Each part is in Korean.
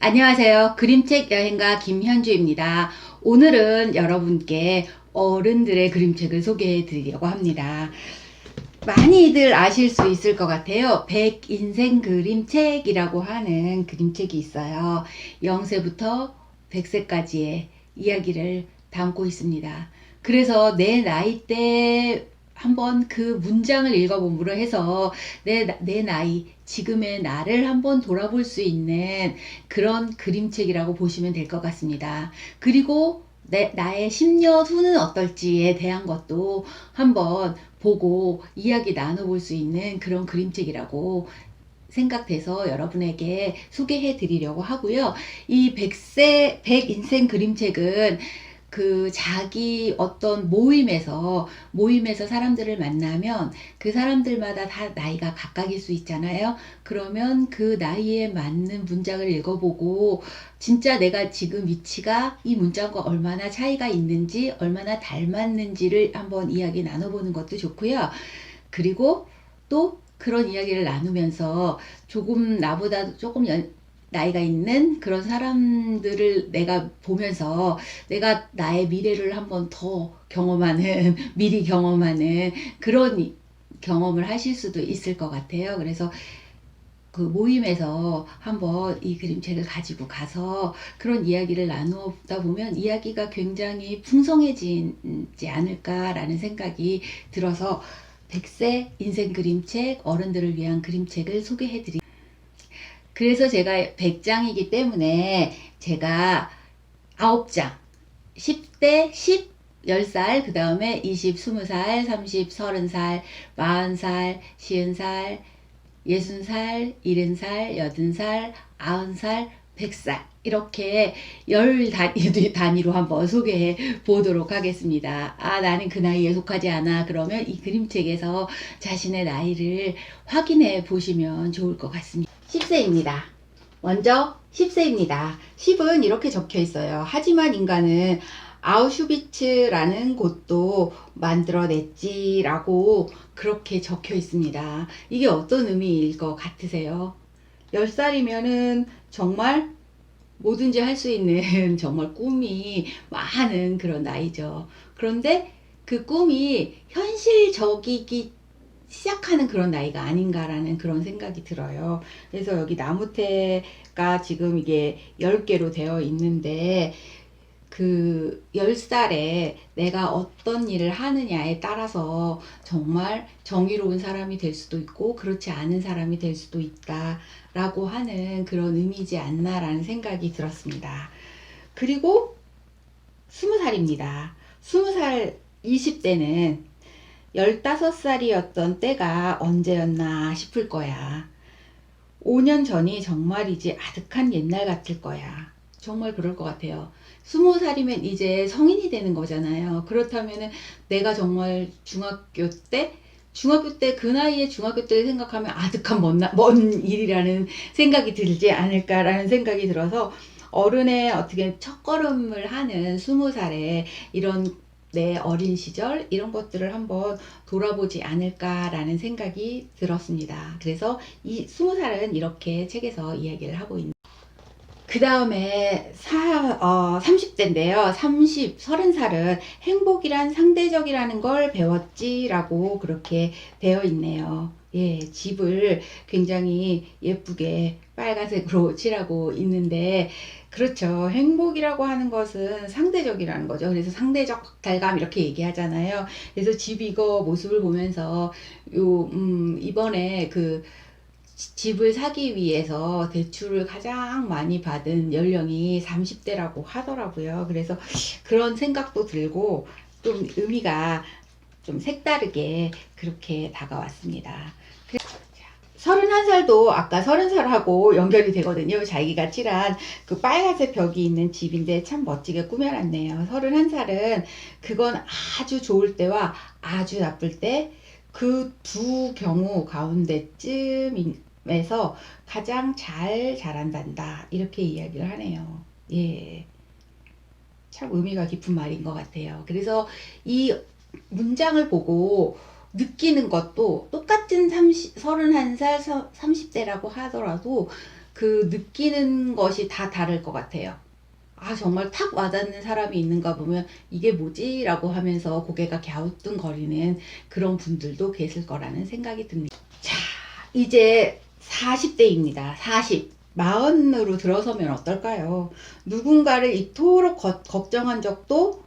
안녕하세요. 그림책 여행가 김현주입니다. 오늘은 여러분께 어른들의 그림책을 소개해 드리려고 합니다. 많이들 아실 수 있을 것 같아요. 100인생 그림책이라고 하는 그림책이 있어요. 0세부터 100세까지의 이야기를 담고 있습니다. 그래서 내 나이 때 한번 그 문장을 읽어봄으로 해서 내 나이, 지금의 나를 한번 돌아볼 수 있는 그런 그림책이라고 보시면 될 것 같습니다. 그리고 나의 10년 후는 어떨지에 대한 것도 한번 보고 이야기 나눠볼 수 있는 그런 그림책이라고 생각돼서 여러분에게 소개해 드리려고 하고요. 이 100인생 그림책은 그 자기 어떤 모임에서 사람들을 만나면 그 사람들마다 다 나이가 각각일 수 있잖아요. 그러면 그 나이에 맞는 문장을 읽어보고 진짜 내가 지금 위치가 이 문장과 얼마나 차이가 있는지, 얼마나 닮았는지를 한번 이야기 나눠보는 것도 좋고요. 그리고 또 그런 이야기를 나누면서 조금 나보다 조금 나이가 있는 그런 사람들을 내가 보면서 내가 나의 미래를 한번 더 경험하는, 미리 경험하는 그런 경험을 하실 수도 있을 것 같아요. 그래서 그 모임에서 한번 이 그림책을 가지고 가서 그런 이야기를 나누다 보면 이야기가 굉장히 풍성해지지 않을까라는 생각이 들어서 100세 인생 그림책, 어른들을 위한 그림책을 소개해 드립니다. 그래서 제가 100장이기 때문에 제가 9장, 10대 10, 10살, 그 다음에 20, 20살, 30, 30살, 40살, 50살, 60살, 70살, 80살, 90살, 100살 이렇게 열 단위로 한번 소개해 보도록 하겠습니다. 아, 나는 그 나이에 속하지 않아. 그러면 이 그림책에서 자신의 나이를 확인해 보시면 좋을 것 같습니다. 10세입니다. 먼저 10세입니다. 10은 이렇게 적혀 있어요. 하지만 인간은 아우슈비츠라는 곳도 만들어냈지라고 그렇게 적혀 있습니다. 이게 어떤 의미일 것 같으세요? 10살이면은 정말 뭐든지 할 수 있는 정말 꿈이 많은 그런 나이죠. 그런데 그 꿈이 현실적이기 시작하는 그런 나이가 아닌가라는 그런 생각이 들어요. 그래서 여기 나무태가 지금 이게 10개로 되어 있는데 그 10살에 내가 어떤 일을 하느냐에 따라서 정말 정의로운 사람이 될 수도 있고 그렇지 않은 사람이 될 수도 있다라고 하는 그런 의미지 않나라는 생각이 들었습니다. 그리고 20살입니다. 20살 20대는 15살이었던 때가 언제였나 싶을 거야. 5년 전이 정말이지 아득한 옛날 같을 거야. 정말 그럴 것 같아요. 20살이면 이제 성인이 되는 거잖아요. 그렇다면 내가 정말 중학교 때 그 나이에 중학교 때를 생각하면 아득한 먼 일이라는 생각이 들지 않을까라는 생각이 들어서 어른의 어떻게 첫걸음을 하는 20살에 이런 내 어린 시절 이런 것들을 한번 돌아보지 않을까라는 생각이 들었습니다. 그래서 이 20살은 이렇게 책에서 이야기를 하고 있는 그 다음에 30대인데요. 30살은 행복이란 상대적이라는 걸 배웠지라고 그렇게 되어 있네요. 예, 집을 굉장히 예쁘게 빨간색으로 칠하고 있는데, 그렇죠. 행복이라고 하는 것은 상대적이라는 거죠. 그래서 상대적 박탈감 이렇게 얘기하잖아요. 그래서 집 이거 모습을 보면서 이번에 그 집을 사기 위해서 대출을 가장 많이 받은 연령이 30대라고 하더라고요. 그래서 그런 생각도 들고 좀 의미가 좀 색다르게 그렇게 다가왔습니다. 31살도 아까 30살하고 연결이 되거든요. 자기가 칠한 그 빨간색 벽이 있는 집인데 참 멋지게 꾸며놨네요. 31살은 그건 아주 좋을 때와 아주 나쁠 때 그 두 경우 가운데쯤에서 가장 잘 자란단다. 이렇게 이야기를 하네요. 예. 참 의미가 깊은 말인 것 같아요. 그래서 이 문장을 보고 느끼는 것도 똑같은 31살, 30대라고 하더라도 그 그 느끼는 것이 다 다를 것 같아요. 아, 정말 탁 와닿는 사람이 있는가 보면 이게 뭐지? 라고 하면서 고개가 갸우뚱거리는 그런 분들도 계실 거라는 생각이 듭니다. 자, 이제 40대입니다. 40. 마흔으로 들어서면 어떨까요? 누군가를 이토록 걱정한 적도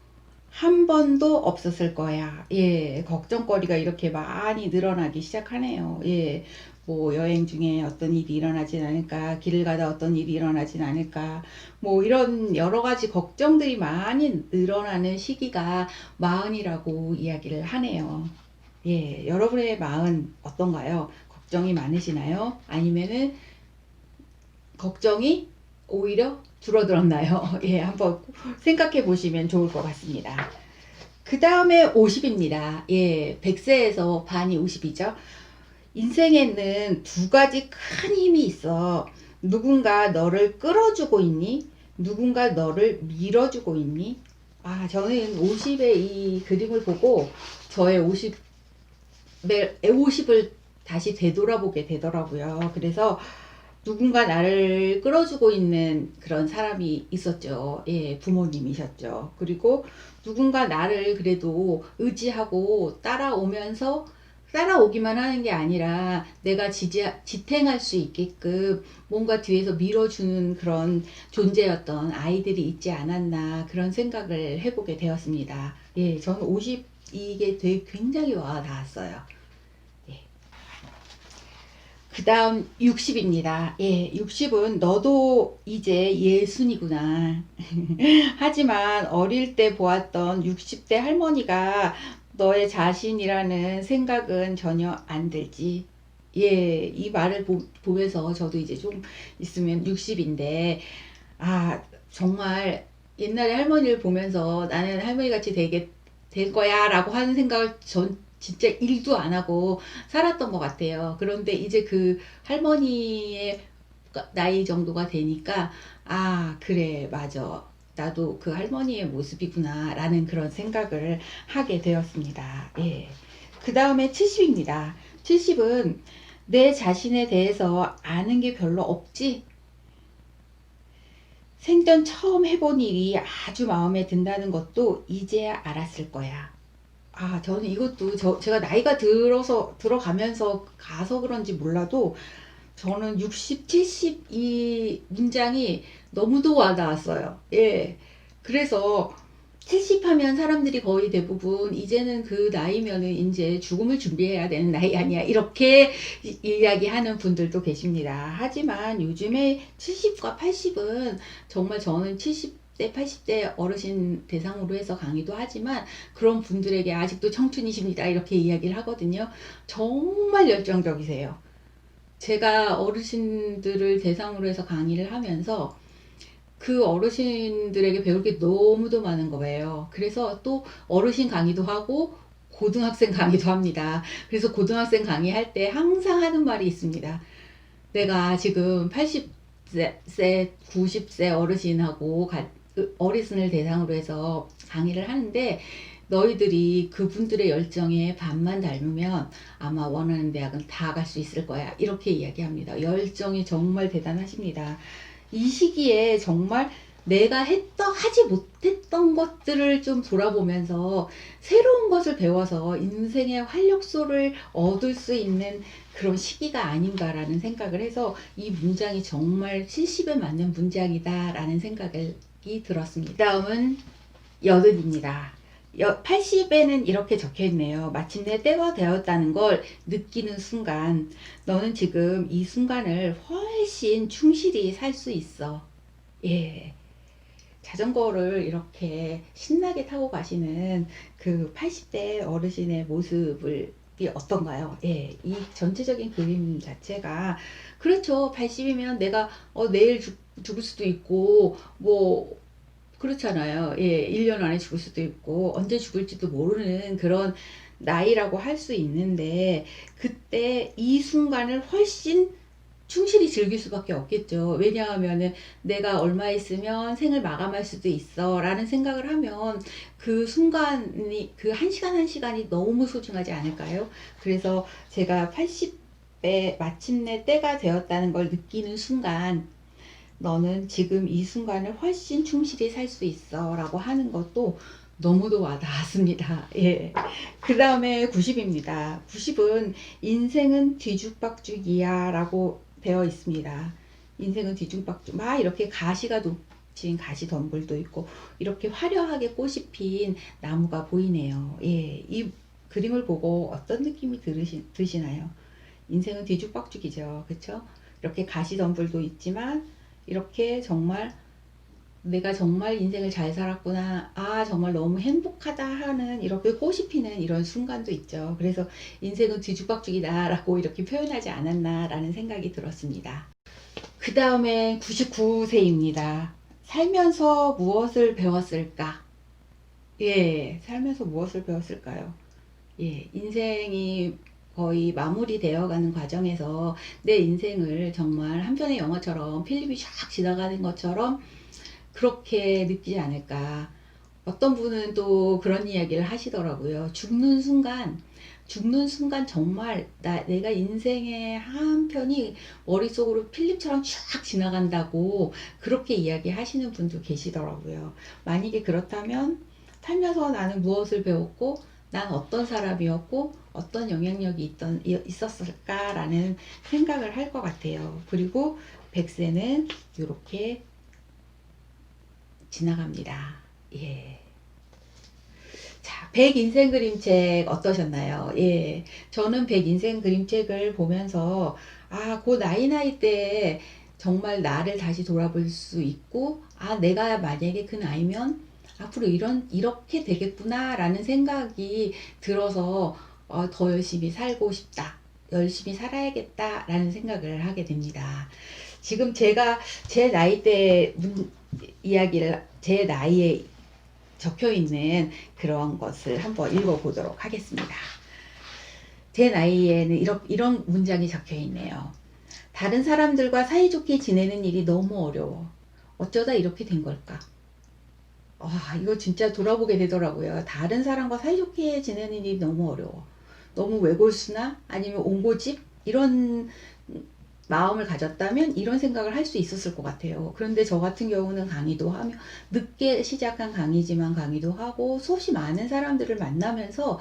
한 번도 없었을 거야. 예, 걱정거리가 이렇게 많이 늘어나기 시작하네요. 예, 뭐 여행 중에 어떤 일이 일어나진 않을까, 길을 가다 어떤 일이 일어나진 않을까, 뭐 이런 여러 가지 걱정들이 많이 늘어나는 시기가 마흔이라고 이야기를 하네요. 예, 여러분의 마흔 어떤가요? 걱정이 많으시나요? 아니면은 걱정이 오히려 줄어들었나요? 예, 한번 생각해 보시면 좋을 것 같습니다. 그 다음에 50입니다. 예, 100세에서 반이 50이죠. 인생에는 두 가지 큰 힘이 있어. 누군가 너를 끌어주고 있니? 누군가 너를 밀어주고 있니? 아, 저는 50의 이 그림을 보고 저의 50을 다시 되돌아보게 되더라고요. 그래서 누군가 나를 끌어주고 있는 그런 사람이 있었죠. 예, 부모님이셨죠. 그리고 누군가 나를 그래도 의지하고 따라오기만 하는 게 아니라 내가 지탱할 수 있게끔 뭔가 뒤에서 밀어주는 그런 존재였던 아이들이 있지 않았나 그런 생각을 해보게 되었습니다. 예, 저는 50 이게 되게 굉장히 와 닿았어요. 그 다음 60입니다. 예, 60은 너도 이제 예순이구나. 하지만 어릴 때 보았던 60대 할머니가 너의 자신이라는 생각은 전혀 안 들지. 예, 이 말을 보면서 저도 이제 좀 있으면 60인데, 아, 정말 옛날에 할머니를 보면서 나는 할머니 같이 되게 될 거야 라고 하는 생각을 전 진짜 일도 안 하고 살았던 것 같아요. 그런데 이제 그 할머니의 나이 정도가 되니까, 아, 그래, 맞아. 나도 그 할머니의 모습이구나 라는 그런 생각을 하게 되었습니다. 예. 그 다음에 70입니다. 70은 내 자신에 대해서 아는 게 별로 없지? 생전 처음 해본 일이 아주 마음에 든다는 것도 이제야 알았을 거야. 아, 저는 이것도 제가 나이가 들어가면서 가서 그런지 몰라도 저는 60, 70 이 문장이 너무도 와닿았어요. 예. 그래서 70 하면 사람들이 거의 대부분 이제는 그 나이면은 이제 죽음을 준비해야 되는 나이 아니야. 이렇게 이야기하는 분들도 계십니다. 하지만 요즘에 70과 80은 정말 저는 70대, 80대 어르신 대상으로 해서 강의도 하지만 그런 분들에게 아직도 청춘이십니다. 이렇게 이야기를 하거든요. 정말 열정적이세요. 제가 어르신들을 대상으로 해서 강의를 하면서 그 어르신들에게 배울 게 너무도 많은 거예요. 그래서 또 어르신 강의도 하고 고등학생 강의도 합니다. 그래서 고등학생 강의할 때 항상 하는 말이 있습니다. 내가 지금 80세, 90세 어르신하고 어르신을 대상으로 해서 강의를 하는데 너희들이 그분들의 열정에 반만 닮으면 아마 원하는 대학은 다 갈 수 있을 거야. 이렇게 이야기합니다. 열정이 정말 대단하십니다. 이 시기에 정말 내가 하지 못했던 것들을 좀 돌아보면서 새로운 것을 배워서 인생의 활력소를 얻을 수 있는 그런 시기가 아닌가라는 생각을 해서 이 문장이 정말 70에 맞는 문장이다라는 생각이 들었습니다. 다음은 80입니다. 80에는 이렇게 적혀 있네요. 마침내 때가 되었다는 걸 느끼는 순간, 너는 지금 이 순간을 훨씬 충실히 살 수 있어. 예. 자전거를 이렇게 신나게 타고 가시는 그 80대 어르신의 모습을 어떤가요? 예, 이 전체적인 그림 자체가 그렇죠. 80이면 내가 내일 죽을 수도 있고 뭐 그렇잖아요. 예, 1년 안에 죽을 수도 있고 언제 죽을지도 모르는 그런 나이라고 할 수 있는데 그때 이 순간을 훨씬 충실히 즐길 수밖에 없겠죠. 왜냐하면은 내가 얼마 있으면 생을 마감할 수도 있어 라는 생각을 하면 그 순간이 그 한 시간 한 시간이 너무 소중하지 않을까요? 그래서 제가 80 마침내 때가 되었다는 걸 느끼는 순간 너는 지금 이 순간을 훨씬 충실히 살 수 있어 라고 하는 것도 너무도 와닿았습니다. 예. 그 다음에 90입니다. 90은 인생은 뒤죽박죽이야 라고 되어 있습니다. 인생은 뒤죽박죽. 막 이렇게 가시가 높인 가시덤불도 있고 이렇게 화려하게 꽃이 핀 나무가 보이네요. 예. 이 그림을 보고 어떤 느낌이 드시나요? 인생은 뒤죽박죽이죠. 그쵸? 이렇게 가시덤불도 있지만 이렇게 정말 내가 정말 인생을 잘 살았구나. 아, 정말 너무 행복하다 하는 이렇게 꽃이 피는 이런 순간도 있죠. 그래서 인생은 뒤죽박죽이다 라고 이렇게 표현하지 않았나 라는 생각이 들었습니다. 그 다음에 99세입니다. 살면서 무엇을 배웠을까? 예, 살면서 무엇을 배웠을까요? 예, 인생이 거의 마무리되어 가는 과정에서 내 인생을 정말 한 편의 영화처럼 필름이 쫙 지나가는 것처럼 그렇게 느끼지 않을까. 어떤 분은 또 그런 이야기를 하시더라고요. 죽는 순간 정말 내가 인생의 한 편이 머릿속으로 필름처럼 쫙 지나간다고 그렇게 이야기하시는 분도 계시더라고요. 만약에 그렇다면 살면서 나는 무엇을 배웠고 난 어떤 사람이었고 어떤 영향력이 있었을까라는 생각을 할 것 같아요. 그리고 100세는 이렇게 지나갑니다. 예. 자, 100 인생 그림책 어떠셨나요? 예. 저는 100 인생 그림책을 보면서, 아, 그 나이 때 정말 나를 다시 돌아볼 수 있고, 아, 내가 만약에 그 나이면 앞으로 이렇게 되겠구나, 라는 생각이 들어서, 더 열심히 살고 싶다. 열심히 살아야겠다, 라는 생각을 하게 됩니다. 지금 제가 제 나이 때 이야기를 제 나이에 적혀 있는 그런 것을 한번 읽어보도록 하겠습니다. 제 나이에는 이런 문장이 적혀 있네요. 다른 사람들과 사이좋게 지내는 일이 너무 어려워. 어쩌다 이렇게 된 걸까? 이거 진짜 돌아보게 되더라고요. 다른 사람과 사이좋게 지내는 일이 너무 어려워. 너무 외골수나 아니면 옹고집 이런 마음을 가졌다면 이런 생각을 할 수 있었을 것 같아요. 그런데 저 같은 경우는 강의도 하며 늦게 시작한 강의지만 강의도 하고 수없이 많은 사람들을 만나면서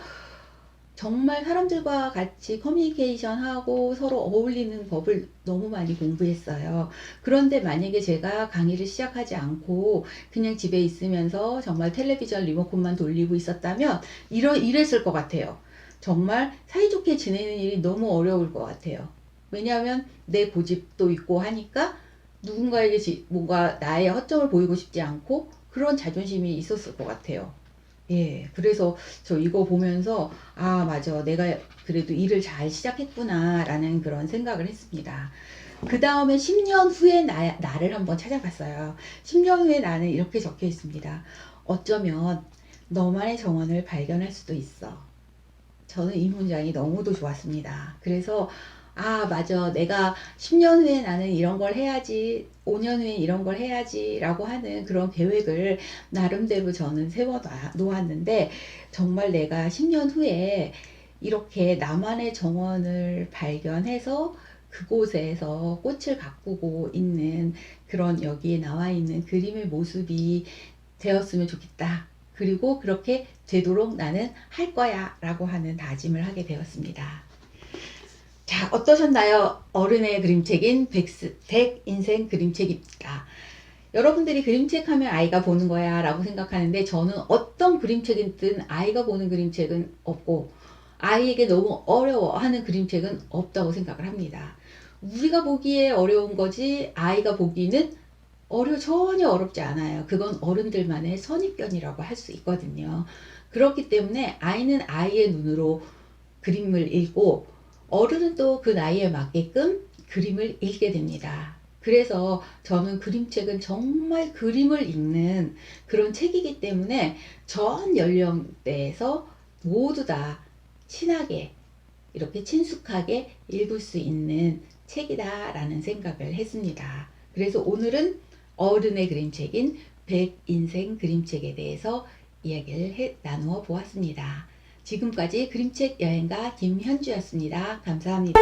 정말 사람들과 같이 커뮤니케이션하고 서로 어울리는 법을 너무 많이 공부했어요. 그런데 만약에 제가 강의를 시작하지 않고 그냥 집에 있으면서 정말 텔레비전 리모컨만 돌리고 있었다면 이랬을 것 같아요. 정말 사이좋게 지내는 일이 너무 어려울 것 같아요. 왜냐하면 내 고집도 있고 하니까 누군가에게 뭔가 나의 허점을 보이고 싶지 않고 그런 자존심이 있었을 것 같아요. 예, 그래서 저 이거 보면서 아, 맞아. 내가 그래도 일을 잘 시작했구나 라는 그런 생각을 했습니다. 그 다음에 10년 후에 나를 한번 찾아봤어요. 10년 후에 나는 이렇게 적혀 있습니다. 어쩌면 너만의 정원을 발견할 수도 있어. 저는 이 문장이 너무도 좋았습니다. 그래서 아, 맞아. 내가 10년 후에 나는 이런 걸 해야지, 5년 후에 이런 걸 해야지 라고 하는 그런 계획을 나름대로 저는 세워 놓았는데 정말 내가 10년 후에 이렇게 나만의 정원을 발견해서 그곳에서 꽃을 가꾸고 있는 그런 여기에 나와 있는 그림의 모습이 되었으면 좋겠다. 그리고 그렇게 되도록 나는 할 거야 라고 하는 다짐을 하게 되었습니다. 자, 어떠셨나요? 어른의 그림책인 100 인생 그림책입니다. 여러분들이 그림책 하면 아이가 보는 거야 라고 생각하는데 저는 어떤 그림책이든 아이가 보는 그림책은 없고 아이에게 너무 어려워하는 그림책은 없다고 생각을 합니다. 우리가 보기에 어려운 거지 아이가 보기는 전혀 어렵지 않아요. 그건 어른들만의 선입견이라고 할 수 있거든요. 그렇기 때문에 아이는 아이의 눈으로 그림을 읽고 어른은 또 그 나이에 맞게끔 그림을 읽게 됩니다. 그래서 저는 그림책은 정말 그림을 읽는 그런 책이기 때문에 전 연령대에서 모두 다 친하게 이렇게 친숙하게 읽을 수 있는 책이다 라는 생각을 했습니다. 그래서 오늘은 어른의 그림책인 100 인생 그림책에 대해서 이야기를 나누어 보았습니다. 지금까지 그림책 여행가 김현주였습니다. 감사합니다.